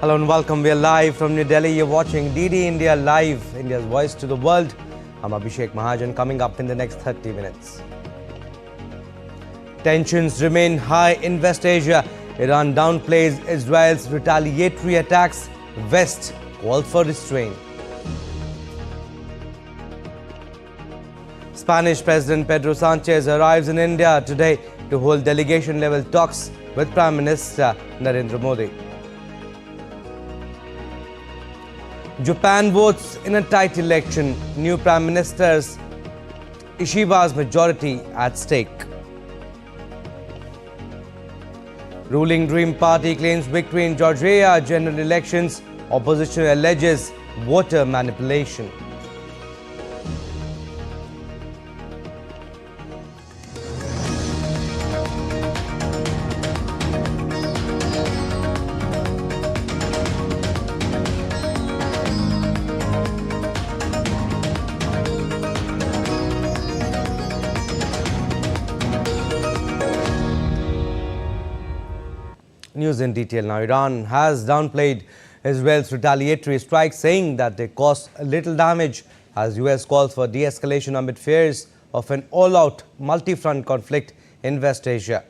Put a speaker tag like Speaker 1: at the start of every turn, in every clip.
Speaker 1: Hello and welcome. We are live from New Delhi. You're watching DD India Live, India's voice to the world. I'm Abhishek Mahajan. Coming up in the next 30 minutes. Tensions remain high in West Asia. Iran downplays Israel's retaliatory attacks. West calls for restraint. Spanish President Pedro Sanchez arrives in India today to hold delegation-level talks with Prime Minister Narendra Modi. Japan votes in a tight election. New Prime Minister's Ishiba's majority at stake. Ruling Dream Party claims victory in Georgia general elections. Opposition alleges voter manipulation. News in detail now. Iran has downplayed Israel's retaliatory strikes, saying that they caused little damage as US calls for de-escalation amid fears of an all-out multi-front conflict in West Asia.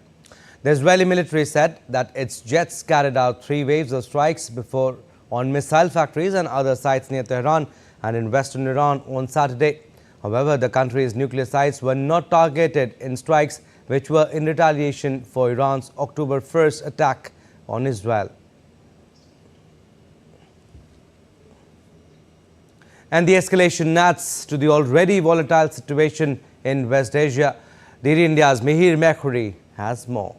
Speaker 1: The Israeli military said that its jets carried out 3 waves of strikes before on missile factories and other sites near Tehran and in western Iran on Saturday. However, the country's nuclear sites were not targeted in strikes which were in retaliation for Iran's October 1st attack on Israel. And the escalation adds to the already volatile situation in West Asia. DD India's Mihir Mekhuri has more.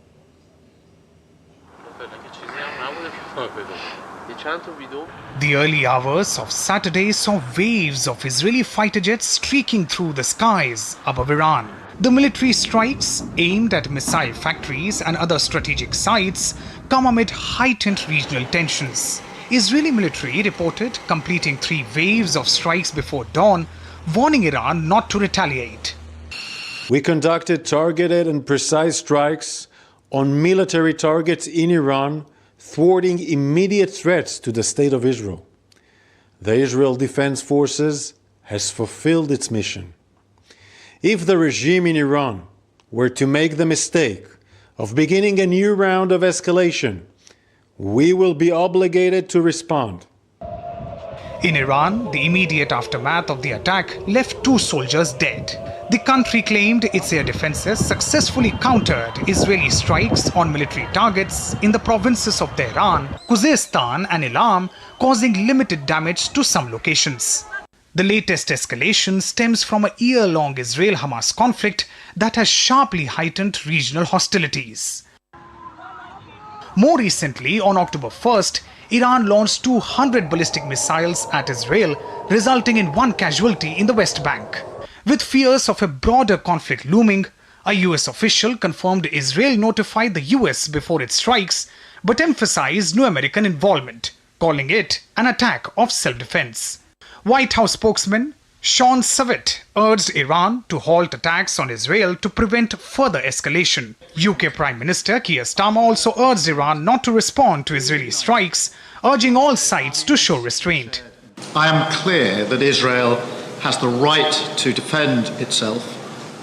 Speaker 2: The early hours of Saturday saw waves of Israeli fighter jets streaking through the skies above Iran. The military strikes aimed at missile factories and other strategic sites come amid heightened regional tensions. Israeli military reported completing 3 waves of strikes before dawn, warning Iran not to retaliate.
Speaker 3: We conducted targeted and precise strikes on military targets in Iran, thwarting immediate threats to the state of Israel. The Israel Defense Forces has fulfilled its mission. If the regime in Iran were to make the mistake of beginning a new round of escalation, we will be obligated to respond.
Speaker 2: In Iran, the immediate aftermath of the attack left 2 soldiers dead. The country claimed its air defenses successfully countered Israeli strikes on military targets in the provinces of Tehran, Khuzestan and Elam, causing limited damage to some locations. The latest escalation stems from a year-long Israel-Hamas conflict that has sharply heightened regional hostilities. More recently, on October 1st, Iran launched 200 ballistic missiles at Israel, resulting in 1 casualty in the West Bank. With fears of a broader conflict looming, a US official confirmed Israel notified the US before its strikes, but emphasized no American involvement, calling it an attack of self-defense. White House spokesman Sean Savit urged Iran to halt attacks on Israel to prevent further escalation. UK Prime Minister Keir Starmer also urged Iran not to respond to Israeli strikes, urging all sides to show restraint.
Speaker 4: I am clear that Israel has the right to defend itself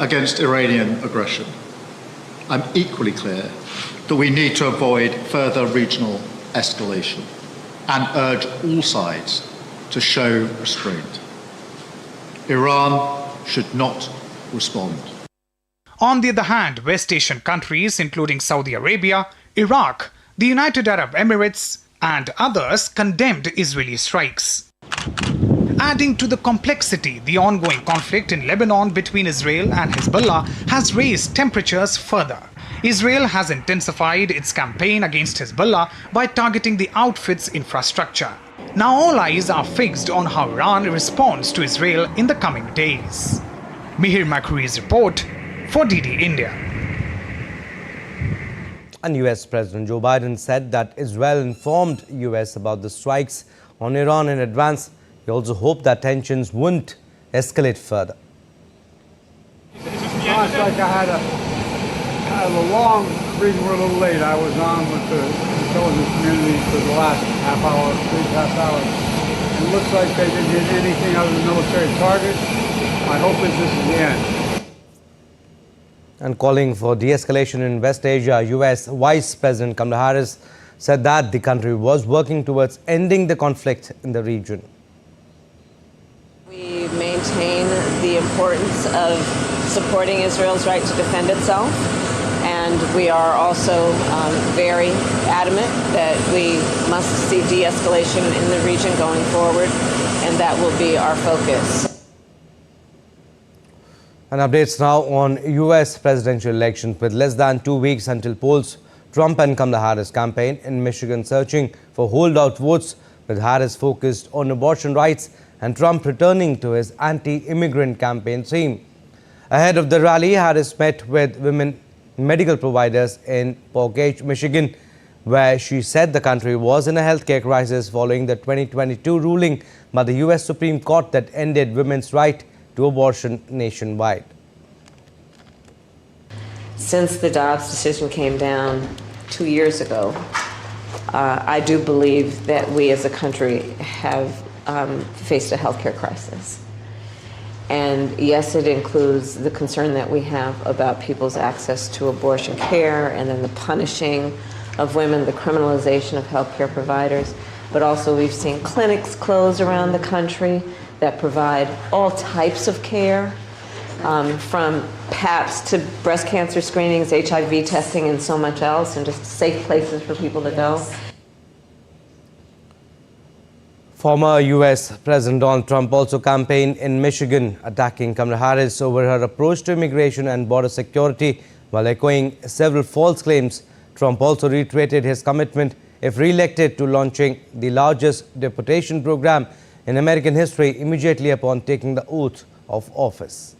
Speaker 4: against Iranian aggression. I'm equally clear that we need to avoid further regional escalation and urge all sides to show restraint. Iran should not respond.
Speaker 2: On the other hand, West Asian countries, including Saudi Arabia, Iraq, the United Arab Emirates, and others condemned Israeli strikes. Adding to the complexity, the ongoing conflict in Lebanon between Israel and Hezbollah has raised temperatures further. Israel has intensified its campaign against Hezbollah by targeting the outfit's infrastructure. Now all eyes are fixed on how Iran responds to Israel in the coming days. Mihir Mekhuri's report for DD India.
Speaker 1: And US President Joe Biden said that Israel informed US about the strikes on Iran in advance. He also hoped that tensions wouldn't escalate further.
Speaker 5: I had a long reason we're a little late. I was on with the intelligence community for the last half hour, 3.5 hours. And it looks like they didn't hit anything other than military targets. My hope is this is the end.
Speaker 1: And calling for de-escalation in West Asia, U.S. Vice President Kamala Harris said that the country was working towards ending the conflict in the region.
Speaker 6: We maintain the importance of supporting Israel's right to defend itself, and we are also very adamant that we must see de-escalation in the region going forward, and that will be our focus.
Speaker 1: And updates now on U.S. presidential elections. With less than 2 weeks until polls, Trump and Kamala Harris campaign in Michigan searching for holdout votes, with Harris focused on abortion rights and Trump returning to his anti-immigrant campaign theme. Ahead of the rally, Harris met with women medical providers in Portage, Michigan, where she said the country was in a healthcare crisis following the 2022 ruling by the U.S. Supreme Court that ended women's right to abortion nationwide.
Speaker 6: Since the Dobbs decision came down 2 years ago, I do believe that we as a country have faced a healthcare crisis. And yes, it includes the concern that we have about people's access to abortion care and then the punishing of women, the criminalization of healthcare providers. But also we've seen clinics close around the country that provide all types of care, from PAPs to breast cancer screenings, HIV testing, and so much else, and just safe places for people to go.
Speaker 1: Former U.S. President Donald Trump also campaigned in Michigan, attacking Kamala Harris over her approach to immigration and border security while echoing several false claims. Trump also reiterated his commitment, if re-elected, to launching the largest deportation program in American history immediately upon taking the oath of office.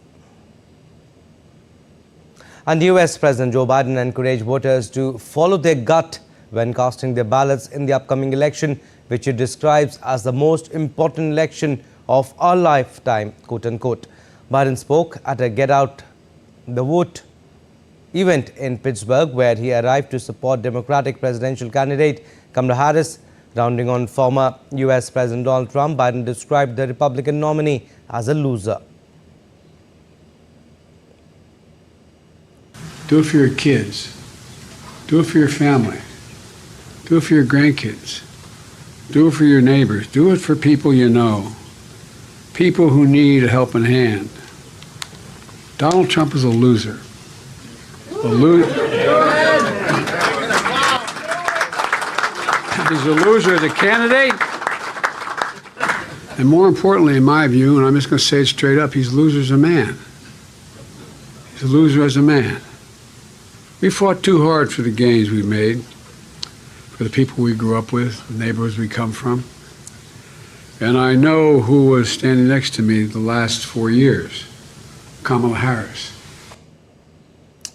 Speaker 1: And U.S. President Joe Biden encouraged voters to follow their gut when casting their ballots in the upcoming election, which he describes as the most important election of our lifetime, quote-unquote. Biden spoke at a Get Out the Vote event in Pittsburgh, where he arrived to support Democratic presidential candidate Kamala Harris. Rounding on former U.S. President Donald Trump, Biden described the Republican nominee as a loser.
Speaker 5: Do it for your kids. Do it for your family. Do it for your grandkids. Do it for your neighbors. Do it for people you know. People who need a helping hand. Donald Trump is a loser. He's a loser as a candidate. And more importantly, in my view, and I'm just going to say it straight up, he's a loser as a man. He's a loser as a man. We fought too hard for the gains we made, for the people we grew up with, the neighborhoods we come from. And I know who was standing next to me the last 4 years, Kamala Harris.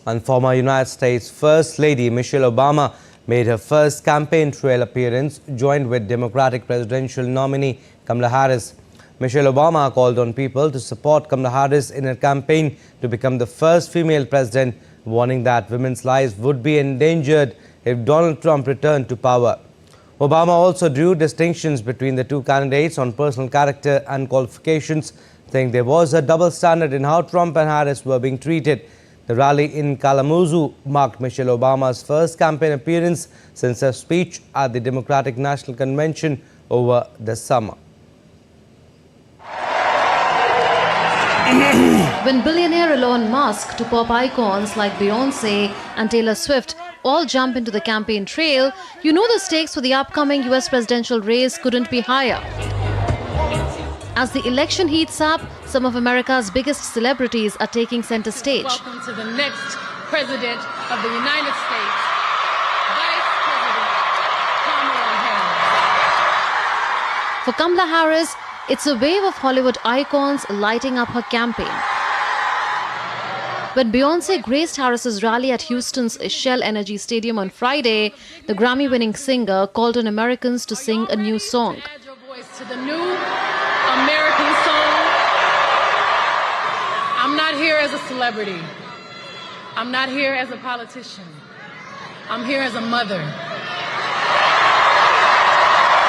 Speaker 1: And former United States First Lady Michelle Obama made her first campaign trail appearance, joined with Democratic presidential nominee Kamala Harris. Michelle Obama called on people to support Kamala Harris in her campaign to become the first female president, warning that women's lives would be endangered if Donald Trump returned to power. Obama also drew distinctions between the two candidates on personal character and qualifications, saying there was a double standard in how Trump and Harris were being treated. The rally in Kalamazoo marked Michelle Obama's first campaign appearance since her speech at the Democratic National Convention over the summer.
Speaker 7: When billionaire Elon Musk to pop icons like Beyoncé and Taylor Swift all jump into the campaign trail, you know the stakes for the upcoming US presidential race couldn't be higher. As the election heats up, some of America's biggest celebrities are taking center stage.
Speaker 8: Welcome to the next President of the United States, Vice President Kamala Harris.
Speaker 7: For Kamala Harris, it's a wave of Hollywood icons lighting up her campaign. When Beyoncé graced Harris's rally at Houston's Shell Energy Stadium on Friday, the Grammy-winning singer called on Americans to sing a new song.
Speaker 8: Add your voice to the new American song. I'm not here as a celebrity. I'm not here as a politician. I'm here as a mother.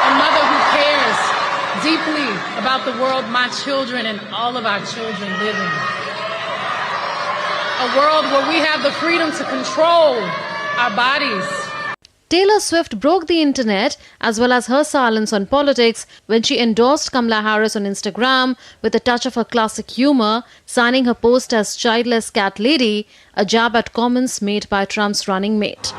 Speaker 8: a mother who cares deeply about the world my children and all of our children live in. A world where we have the freedom to control our bodies.
Speaker 7: Taylor Swift broke the internet as well as her silence on politics when she endorsed Kamala Harris on Instagram with a touch of her classic humor, signing her post as childless cat lady, a jab at comments made by Trump's running mate.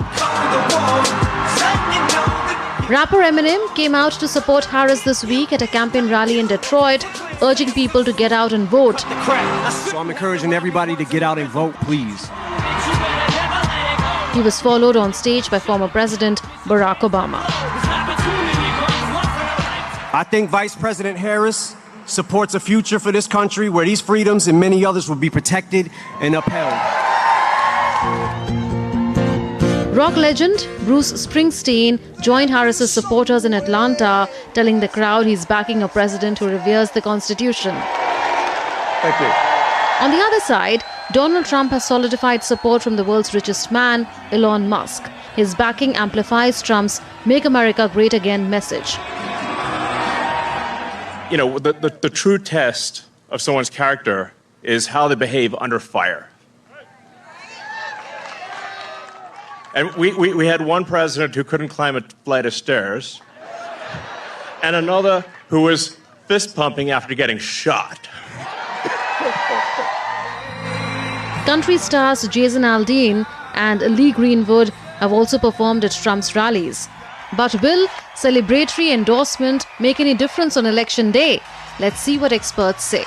Speaker 7: Rapper Eminem came out to support Harris this week at a campaign rally in Detroit, urging people to get out and vote.
Speaker 9: So I'm encouraging everybody to get out and vote, please.
Speaker 7: He was followed on stage by former President Barack Obama.
Speaker 9: I think Vice President Harris supports a future for this country where these freedoms and many others will be protected and upheld.
Speaker 7: Rock legend Bruce Springsteen joined Harris's supporters in Atlanta, telling the crowd he's backing a president who reveres the Constitution.
Speaker 9: Thank you.
Speaker 7: On the other side, Donald Trump has solidified support from the world's richest man, Elon Musk. His backing amplifies Trump's Make America Great Again message.
Speaker 10: You know, the true test of someone's character is how they behave under fire. And we had one president who couldn't climb a flight of stairs, and another who was fist pumping after getting shot.
Speaker 7: Country stars Jason Aldean and Lee Greenwood have also performed at Trump's rallies. But will celebratory endorsement make any difference on election day? Let's see what experts say.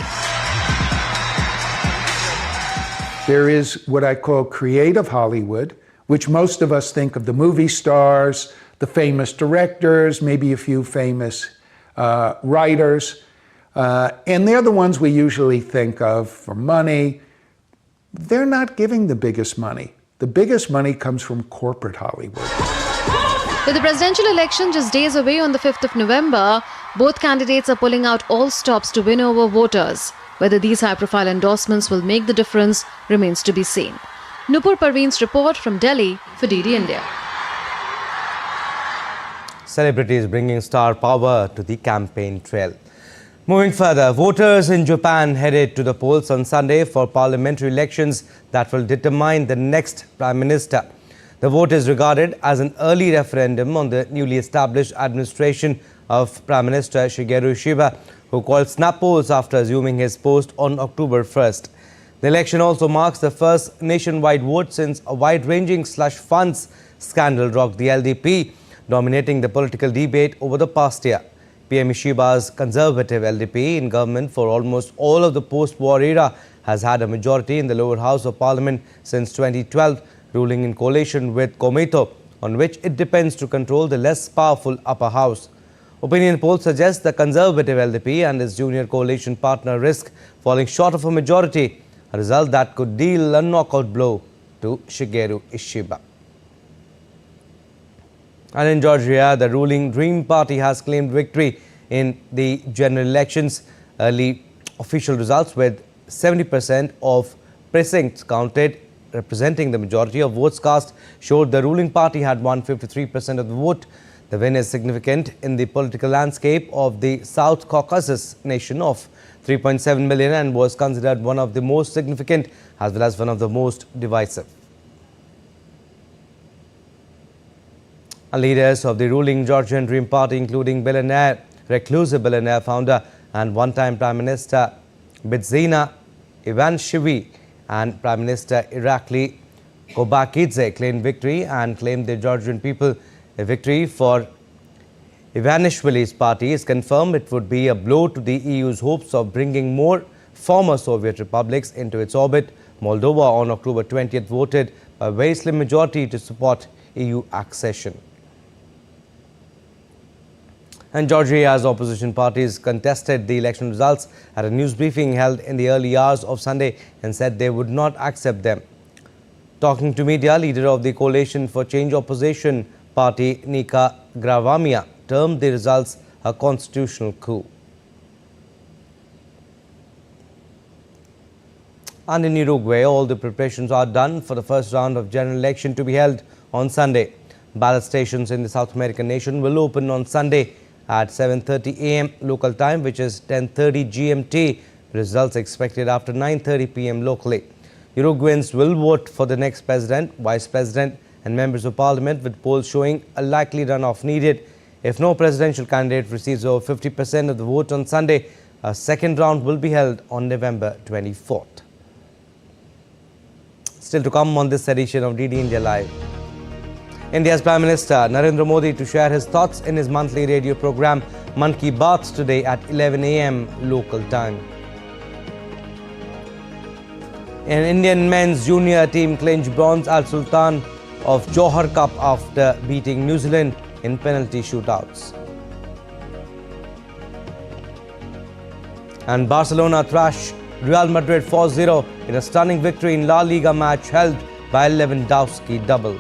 Speaker 11: There is what I call creative Hollywood, which most of us think of the movie stars, the famous directors, maybe a few famous writers. And they're the ones we usually think of for money. They're not giving the biggest money. The biggest money comes from corporate Hollywood.
Speaker 7: With the presidential election just days away on the 5th of November, both candidates are pulling out all stops to win over voters. Whether these high-profile endorsements will make the difference remains to be seen. Nupur Parveen's report from Delhi for DD India.
Speaker 1: Celebrities bringing star power to the campaign trail. Moving further, voters in Japan headed to the polls on Sunday for parliamentary elections that will determine the next prime minister. The vote is regarded as an early referendum on the newly established administration of Prime Minister Shigeru Ishiba, who called snap polls after assuming his post on October 1st. The election also marks the first nationwide vote since a wide-ranging slush funds scandal rocked the LDP, dominating the political debate over the past year. PM Ishiba's conservative LDP in government for almost all of the post-war era has had a majority in the lower house of parliament since 2012, ruling in coalition with Komeito, on which it depends to control the less powerful upper house. Opinion polls suggest the conservative LDP and its junior coalition partner risk falling short of a majority, a result that could deal a knockout blow to Shigeru Ishiba. And in Georgia, the ruling Dream Party has claimed victory in the general elections. Early official results with 70% of precincts counted, representing the majority of votes cast, showed the ruling party had won 53% of the vote. The win is significant in the political landscape of the South Caucasus nation of 3.7 million and was considered one of the most significant as well as one of the most divisive. Leaders of the ruling Georgian Dream Party, including reclusive billionaire founder and one-time Prime Minister Bidzina Ivanishvili and Prime Minister Irakli Kobakidze, claimed victory and claimed the Georgian people. A victory for Ivanishvili's party is confirmed. It would be a blow to the EU's hopes of bringing more former Soviet republics into its orbit. Moldova on October 20th voted by a very slim majority to support EU accession. And Georgia's opposition parties contested the election results at a news briefing held in the early hours of Sunday and said they would not accept them. Talking to media, leader of the Coalition for Change opposition party, Nika Gravamia, termed the results a constitutional coup. And in Uruguay, all the preparations are done for the first round of general election to be held on Sunday. Ballot stations in the South American nation will open on Sunday at 7:30 a.m. local time, which is 10:30 GMT. Results expected after 9:30 p.m. locally. Uruguayans will vote for the next president, vice president and members of parliament, with polls showing a likely runoff needed. If no presidential candidate receives over 50% of the vote on Sunday, a second round will be held on November 24th. Still to come on this edition of DD India Live. India's Prime Minister Narendra Modi to share his thoughts in his monthly radio program Man Ki Baat today at 11 a.m. local time. An Indian men's junior team clinched bronze at Sultan of Johor Cup after beating New Zealand in penalty shootouts. And Barcelona thrashed Real Madrid 4-0 in a stunning victory in La Liga match held by Lewandowski double.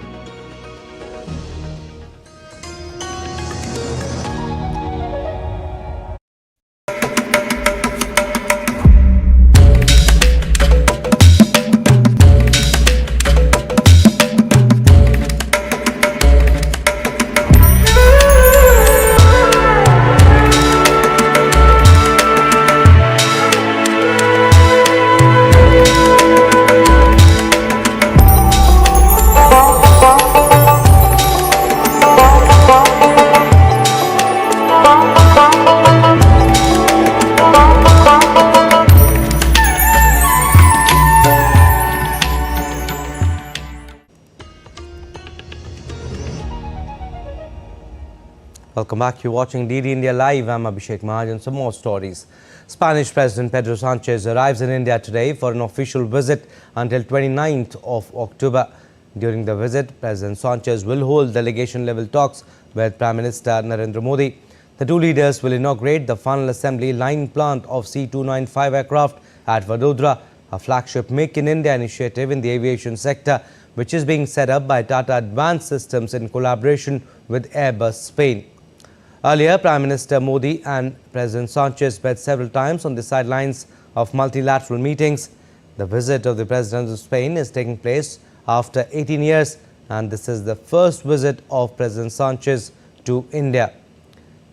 Speaker 1: Welcome back. You're watching DD India Live. I'm Abhishek Mahajan. Some more stories. Spanish President Pedro Sanchez arrives in India today for an official visit until 29th of October. During the visit, President Sanchez will hold delegation-level talks with Prime Minister Narendra Modi. The two leaders will inaugurate the final assembly line plant of C-295 aircraft at Vadodara, a flagship Make in India initiative in the aviation sector, which is being set up by Tata Advanced Systems in collaboration with Airbus Spain. Earlier, Prime Minister Modi and President Sanchez met several times on the sidelines of multilateral meetings. The visit of the President of Spain is taking place after 18 years, and this is the first visit of President Sanchez to India.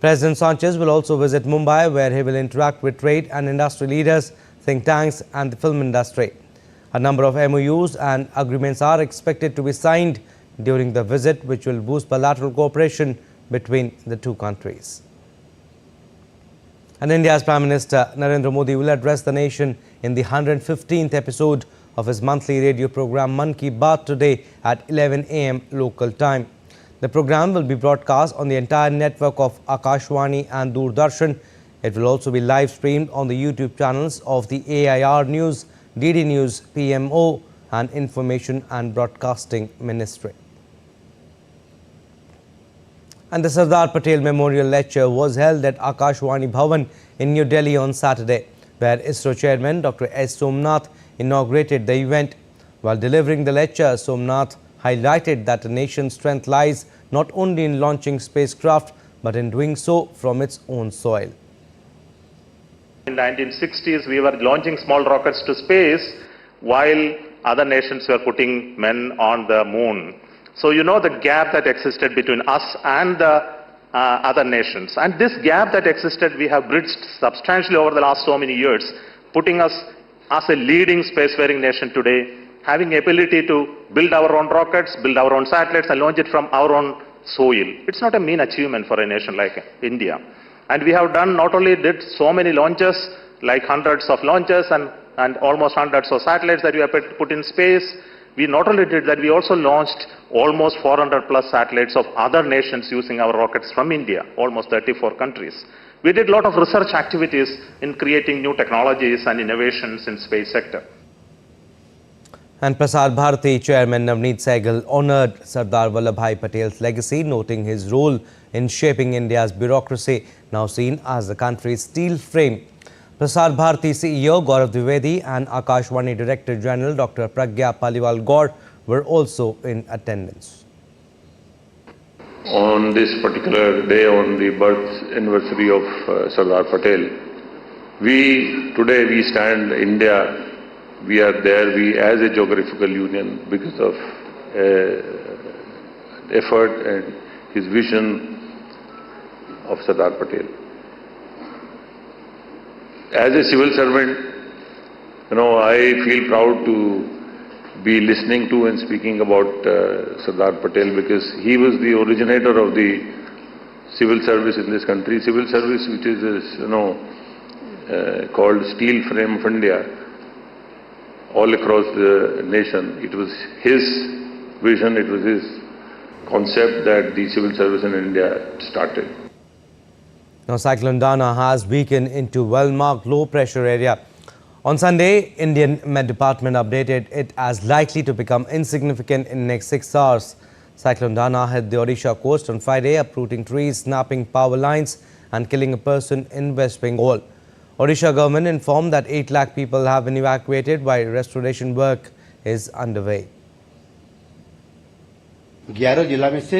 Speaker 1: President Sanchez will also visit Mumbai, where he will interact with trade and industry leaders, think tanks and the film industry. A number of MOUs and agreements are expected to be signed during the visit, which will boost bilateral cooperation between the two countries. And India's Prime Minister Narendra Modi will address the nation in the 115th episode of his monthly radio program Man Ki Baat today at 11 a.m. local time. The program will be broadcast on the entire network of Akashvani and Doordarshan. It will also be live streamed on the YouTube channels of the AIR News, DD News, PMO and Information and Broadcasting Ministry. And the Sardar Patel Memorial Lecture was held at Akashvani Bhavan in New Delhi on Saturday, where ISRO Chairman Dr. S. Somnath inaugurated the event. While delivering the lecture, Somnath highlighted that the nation's strength lies not only in launching spacecraft, but in doing so from its own soil.
Speaker 12: In the 1960s, we were launching small rockets to space while other nations were putting men on the moon. So you know the gap that existed between us and the other nations. And this gap that existed, we have bridged substantially over the last so many years, putting us as a leading spacefaring nation today, having ability to build our own rockets, build our own satellites and launch it from our own soil. It's not a mean achievement for a nation like India. And we have done, not only did so many launches, like hundreds of launches and almost hundreds of satellites that we have put in space. We not only did that, we also launched almost 400 plus satellites of other nations using our rockets from India, almost 34 countries. We did a lot of research activities in creating new technologies and innovations in space sector.
Speaker 1: And Prasar Bharati Chairman Navneet Sehgal honoured Sardar Vallabhbhai Patel's legacy, noting his role in shaping India's bureaucracy, now seen as the country's steel frame. Prasar Bharati CEO Gaurav Dwivedi and Akashvani Director General Dr. Pragya Paliwal Gaur were also in attendance.
Speaker 13: On this particular day, on the birth anniversary of Sardar Patel, today we stand India. We are there, as a geographical union, because of effort and his vision of Sardar Patel. As a civil servant, I feel proud to be listening to and speaking about Sardar Patel, because he was the originator of the civil service in this country. Civil service, which is called steel frame of India, all across the nation. It was his vision, it was his concept that the civil service in India started.
Speaker 1: Now, Cyclone Dana has weakened into well-marked low-pressure area. On Sunday, Indian Met Department updated it as likely to become insignificant in the next 6 hours. Cyclone Dana hit the Odisha coast on Friday, uprooting trees, snapping power lines and killing a person in West Bengal. Odisha government informed that 8 lakh people have been evacuated while restoration work is underway.
Speaker 14: 11 जिला में से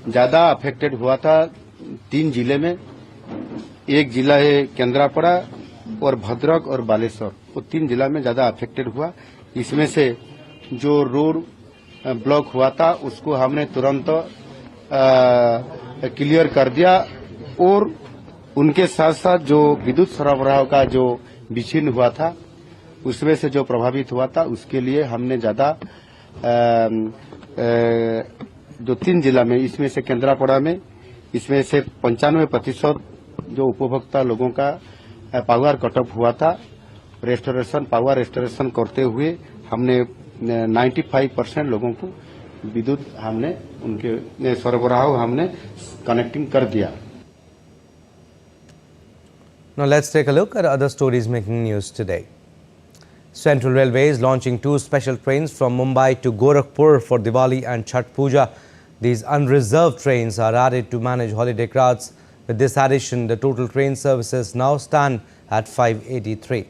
Speaker 14: ज़्यादा affected हुआ था 3 जिले में। एक जिला है केंद्रापड़ा और भद्रक और बालेश्वर, वो 3 जिला में ज़्यादा अफेक्टेड हुआ। इसमें से जो रोड ब्लॉक हुआ था उसको हमने तुरंत क्लियर कर दिया, और उनके साथ साथ जो विद्युत सरबराह का जो विच्छिन्न हुआ था उसमें से जो प्रभावित हुआ था उसके लिए हमने ज़्यादा जो 3 जिला में, इसमें से केंद्रापड़ा में, इसमें से 95% जो उपभोक्ता लोगों का पावर कटअप हुआ था, पावर रेस्टोरेशन करते हुए हमने 95% लोगों को विद्युत हमने उनके सरबराह हमने कनेक्टिंग कर दिया।
Speaker 1: Now let's take a look at other stories making news today. Central Railway is launching 2 special trains from Mumbai to Gorakhpur for Diwali and Chhath Puja. These unreserved trains are added to manage holiday crowds. With this addition, the total train services now stand at 583.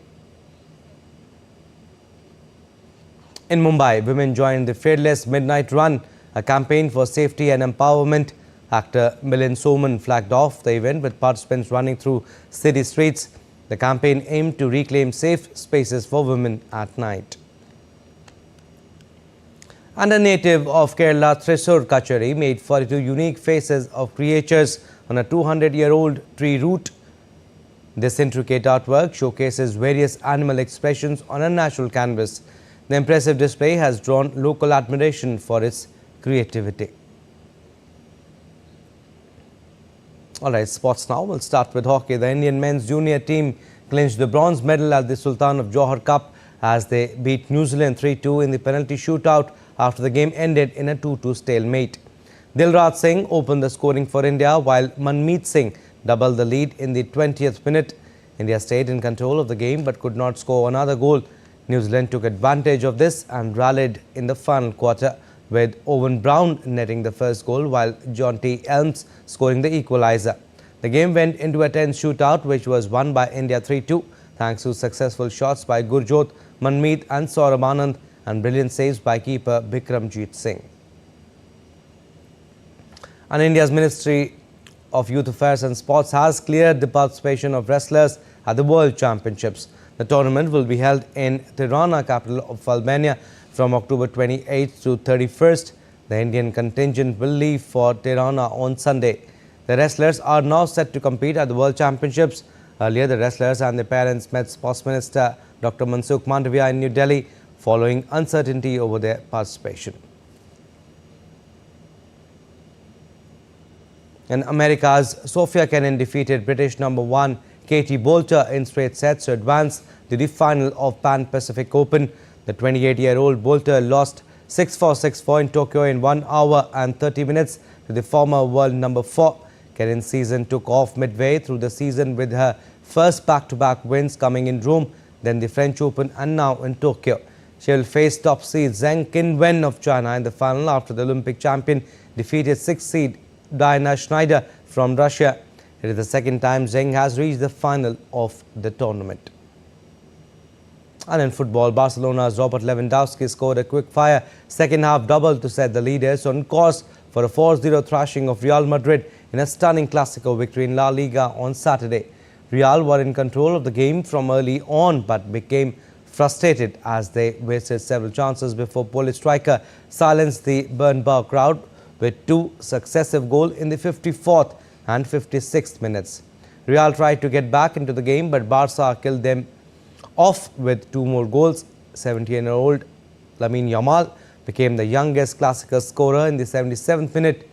Speaker 1: In Mumbai, women joined the Fearless Midnight Run, a campaign for safety and empowerment. Actor Milind Soman flagged off the event with participants running through city streets. The campaign aimed to reclaim safe spaces for women at night. And a native of Kerala, Thrissur Kachari, made 42 unique faces of creatures on a 200-year-old tree root. This intricate artwork showcases various animal expressions on a natural canvas. The impressive display has drawn local admiration for its creativity. All right, sports now. We'll start with hockey. The Indian men's junior team clinched the bronze medal at the Sultan of Johor Cup as they beat New Zealand 3-2 in the penalty shootout after the game ended in a 2-2 stalemate. Dilraj Singh opened the scoring for India while Manmeet Singh doubled the lead in the 20th minute. India stayed in control of the game but could not score another goal. New Zealand took advantage of this and rallied in the final quarter, with Owen Brown netting the first goal while John T. Elms scoring the equalizer. The game went into a tense shootout which was won by India 3-2 thanks to successful shots by Gurjot, Manmeet and Saurabh Anand and brilliant saves by keeper Bikramjit Singh. And India's Ministry of Youth Affairs and Sports has cleared the participation of wrestlers at the World Championships. The tournament will be held in Tirana, capital of Albania, from October 28th to 31st. The Indian contingent will leave for Tirana on Sunday. The wrestlers are now set to compete at the World Championships. Earlier, the wrestlers and their parents met Sports Minister Dr. Mansukh Mandavia in New Delhi following uncertainty over their participation. And America's Sophia Kenin defeated British number 1 Katie Boulter in straight sets to advance to the final of Pan Pacific Open. The 28-year-old Boulter lost 6-4, 6-4 in Tokyo in 1 hour and 30 minutes to the former world number 4. Kenin's season took off midway through the season with her first back-to-back wins coming in Rome, then the French Open and now in Tokyo. She will face top seed Zheng Qinwen of China in the final after the Olympic champion defeated 6th seed Diana Schneider from Russia. It is the second time Zheng has reached the final of the tournament. And in football, Barcelona's Robert Lewandowski scored a quick-fire second-half double to set the leaders on course for a 4-0 thrashing of Real Madrid in a stunning Clásico victory in La Liga on Saturday. Real were in control of the game from early on but became frustrated as they wasted several chances before Polish striker silenced the Bernbau crowd with 2 successive goals in the 54th and 56th minutes. Real tried to get back into the game, but Barca killed them off with 2 more goals. 17-year-old Lamine Yamal became the youngest Clasico scorer in the 77th minute,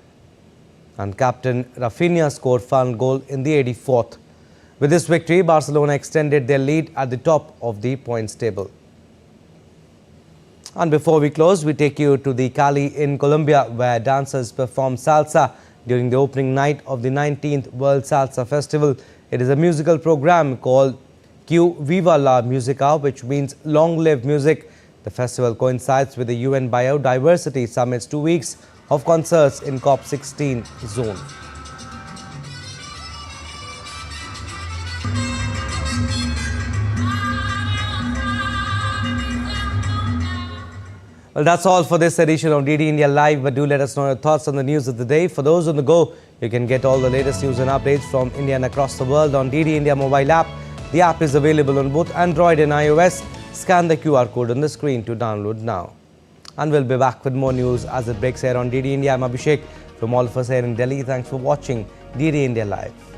Speaker 1: and captain Rafinha scored final goal in the 84th. With this victory, Barcelona extended their lead at the top of the points table. And before we close, we take you to the Cali in Colombia, where dancers perform salsa during the opening night of the 19th World Salsa Festival. It is a musical program called Que Viva la Música, which means long live music. The festival coincides with the UN Biodiversity Summit's 2 weeks of concerts in COP16 zone. Well, that's all for this edition of DD India Live, but do let us know your thoughts on the news of the day. For those on the go, you can get all the latest news and updates from India and across the world on DD India mobile app. The app is available on both Android and iOS. Scan the QR code on the screen to download now. And we'll be back with more news as it breaks here on DD India. I'm Abhishek. From all of us here in Delhi, thanks for watching DD India Live.